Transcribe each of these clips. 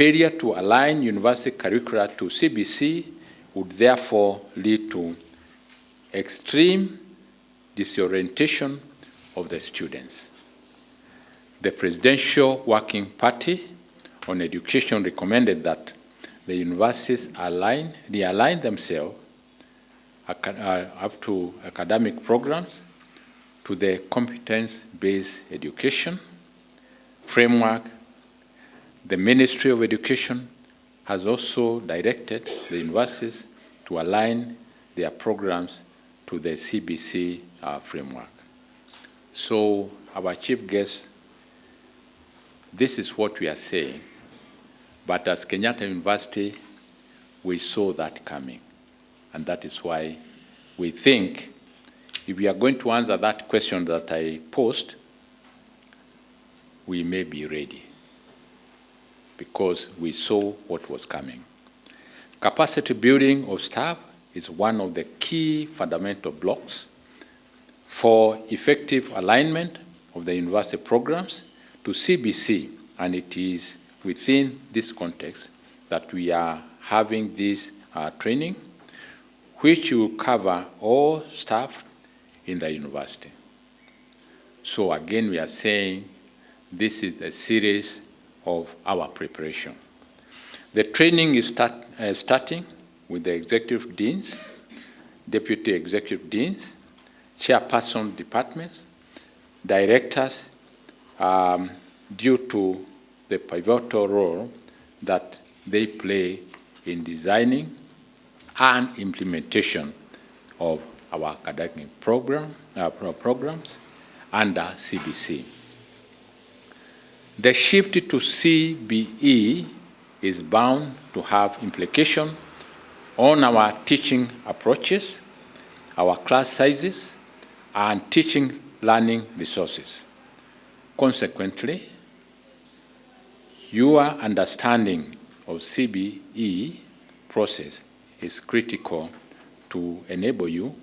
Failure to align university curricula to CBC would therefore lead to extreme disorientation of the students. The Presidential Working Party on Education recommended that the universities realign themselves up to academic programs to the competence-based education framework. The Ministry of Education has also directed the universities to align their programs to the CBC framework. So, our chief guest, this is what we are saying, but as Kenyatta University, we saw that coming, and that is why we think if we are going to answer that question that I posed, we may be ready, because we saw what was coming. Capacity building of staff is one of the key fundamental blocks for effective alignment of the university programs to CBC, and it is within this context that we are having this training, which will cover all staff in the university. So again, we are saying this is a series of our preparation. The training is starting with the executive deans, deputy executive deans, chairperson departments, directors, due to the pivotal role that they play in designing and implementation of our academic programs under CBC. The shift to CBE is bound to have implications on our teaching approaches, our class sizes, and teaching learning resources. Consequently, your understanding of CBE process is critical to enable you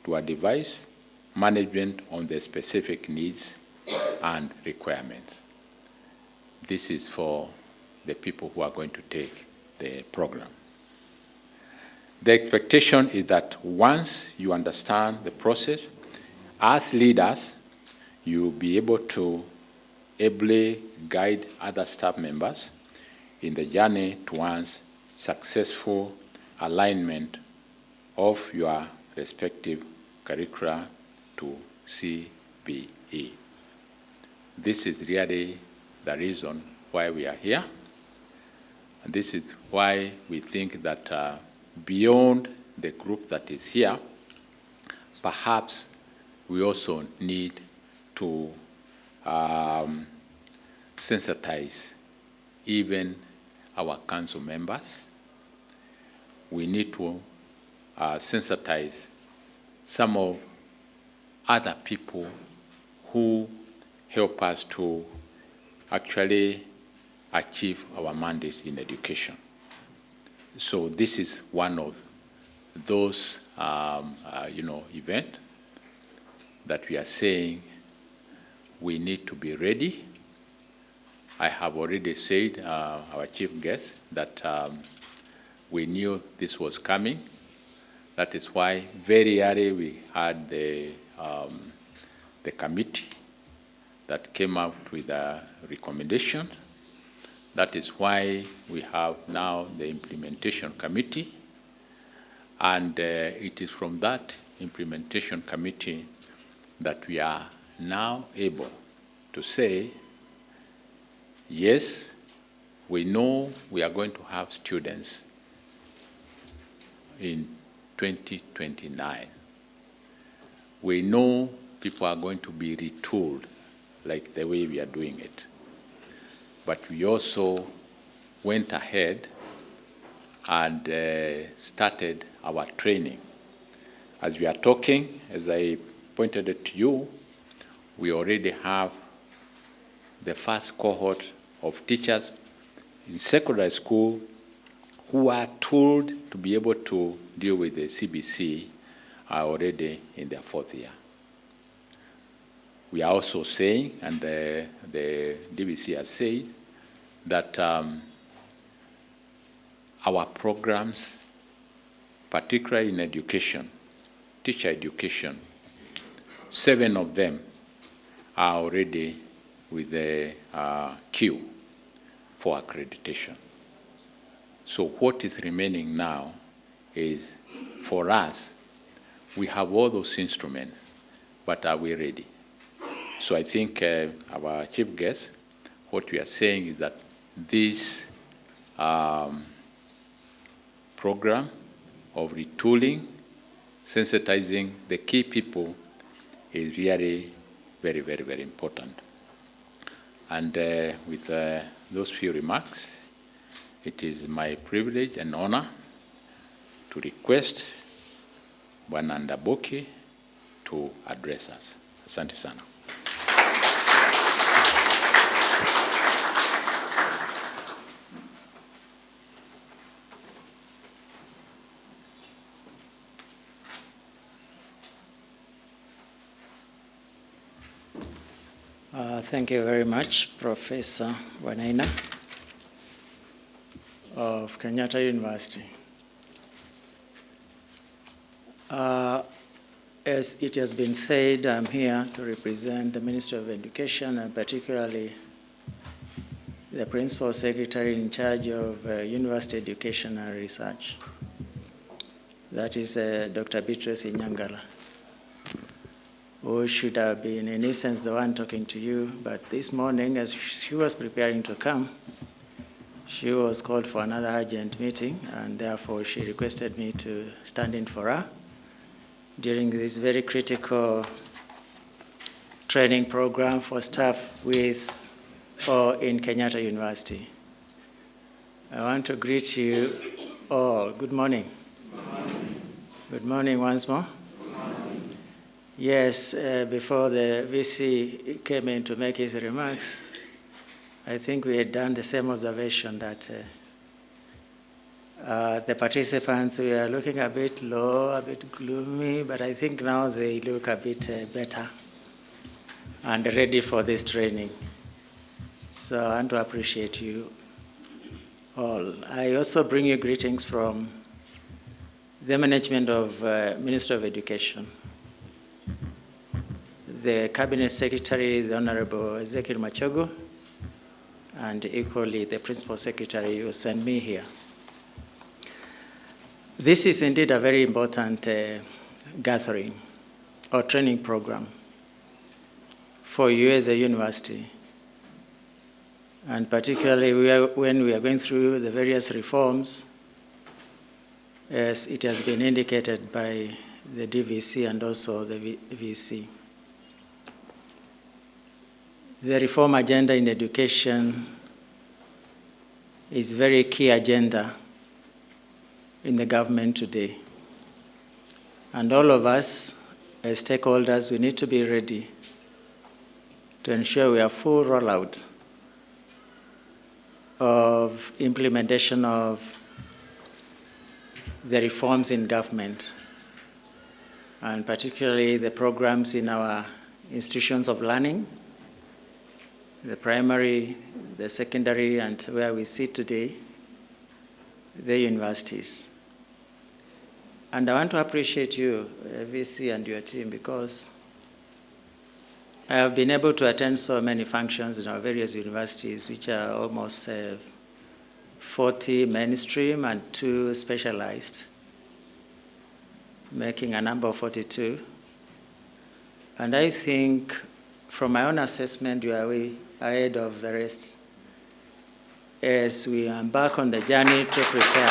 to advise management on the specific needs and requirements. This is for the people who are going to take the program. The expectation is that once you understand the process, as leaders, you'll be able to ably guide other staff members in the journey towards successful alignment of your respective curricula to CBE. This is really the reason why we are here. And this is why we think that beyond the group that is here, perhaps we also need to sensitize even our council members. We need to sensitize some of other people who help us to actually achieve our mandate in education. So this is one of those events that we are saying we need to be ready. I have already said, our chief guest, that we knew this was coming. That is why very early we had the committee that came up with a recommendation. That is why we have now the implementation committee. And it is from that implementation committee that we are now able to say, yes, we know we are going to have students in 2029. We know people are going to be retooled like the way we are doing it. But we also went ahead and started our training. As we are talking, as I pointed it to you, we already have the first cohort of teachers in secondary school who are tooled to be able to deal with the CBC are already in their fourth year. We are also saying, and the DVC has said, that our programs, particularly in education, teacher education, 7 of them are already with the queue for accreditation. So what is remaining now is, for us, we have all those instruments, but are we ready? So I think our chief guest, what we are saying is that this program of retooling, sensitizing the key people is really very, very, very important. And with those few remarks, it is my privilege and honor to request Bwana Ndabuki to address us. Asante sana. Thank you very much, Professor Wainaina of Kenyatta University. As it has been said, I'm here to represent the Ministry of Education, and particularly the Principal Secretary in charge of University Education and Research. That is Dr. Beatrice Inyangala, who should have been, in essence, the one talking to you. But this morning, as she was preparing to come, she was called for another urgent meeting, and therefore she requested me to stand in for her during this very critical training program for staff in Kenyatta University. I want to greet you all. Good morning. Good morning. Good morning once more. Yes, before the VC came in to make his remarks, I think we had done the same observation that the participants were looking a bit low, a bit gloomy, but I think now they look a bit better and ready for this training. So I want to appreciate you all. I also bring you greetings from the management of Ministry of Education, the Cabinet Secretary, the Honorable Ezekiel Machogo, and equally the Principal Secretary who sent me here. This is indeed a very important gathering or training program for you as a university, and particularly when we are going through the various reforms, as it has been indicated by the DVC and also the VC. The reform agenda in education is a very key agenda in the government today. And all of us, as stakeholders, we need to be ready to ensure we have full rollout of implementation of the reforms in government, and particularly the programs in our institutions of learning, the primary, the secondary, and where we sit today, the universities. And I want to appreciate you, VC, and your team, because I have been able to attend so many functions in our various universities, which are almost 40 mainstream and 2 specialized, making a number of 42. And I think, from my own assessment, you are way ahead of the rest as we embark on the journey to prepare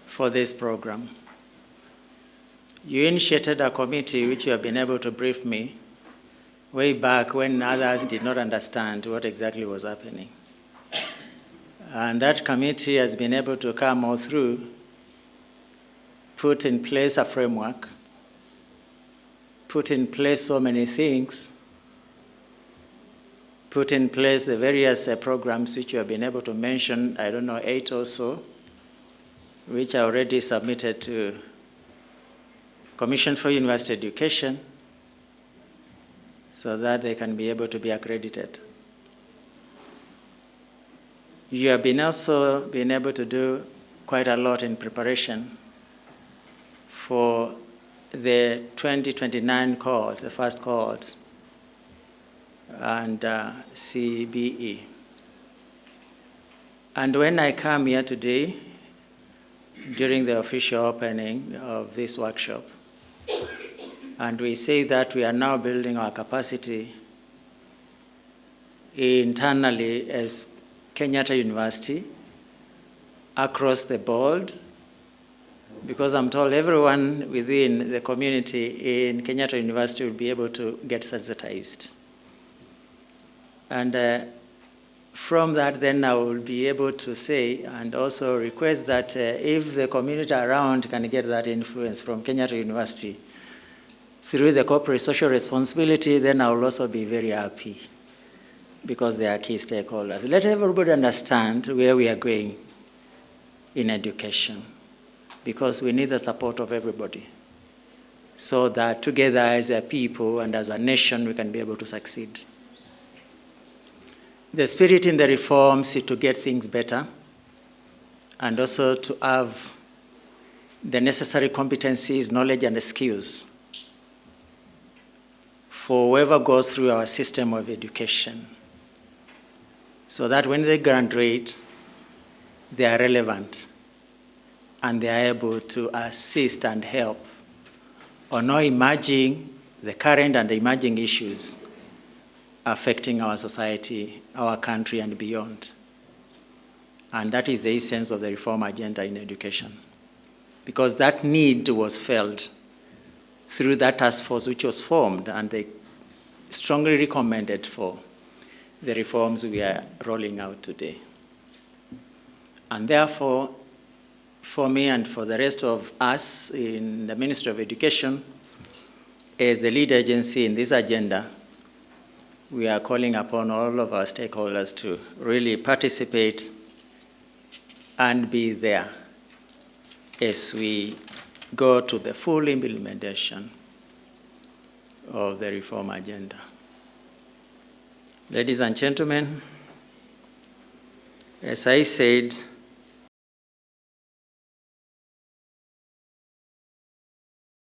for this program. You initiated a committee which you have been able to brief me way back when others did not understand what exactly was happening. And that committee has been able to come all through, put in place a framework, put in place so many things, put in place the various programs which you have been able to mention, I don't know, 8 or so, which are already submitted to Commission for University Education so that they can be able to be accredited. You have also been able to do quite a lot in preparation for the 2029 cohort, the first cohort, and CBE. And when I come here today, during the official opening of this workshop, and we say that we are now building our capacity internally as Kenyatta University across the board, because I'm told everyone within the community in Kenyatta University will be able to get sensitized. And from that, then I will be able to say and also request that if the community around can get that influence from Kenyatta University through the corporate social responsibility, then I will also be very happy because they are key stakeholders. Let everybody understand where we are going in education, because we need the support of everybody so that together as a people and as a nation we can be able to succeed. The spirit in the reforms is to get things better and also to have the necessary competencies, knowledge, and skills for whoever goes through our system of education, so that when they graduate, they are relevant and they are able to assist and help on all the current and the emerging issues affecting our society, our country, and beyond. And that is the essence of the reform agenda in education, because that need was felt through that task force which was formed, and they strongly recommended for the reforms we are rolling out today. And therefore, for me and for the rest of us in the Ministry of Education, as the lead agency in this agenda, we are calling upon all of our stakeholders to really participate and be there as we go to the full implementation of the reform agenda. Ladies and gentlemen, as I said,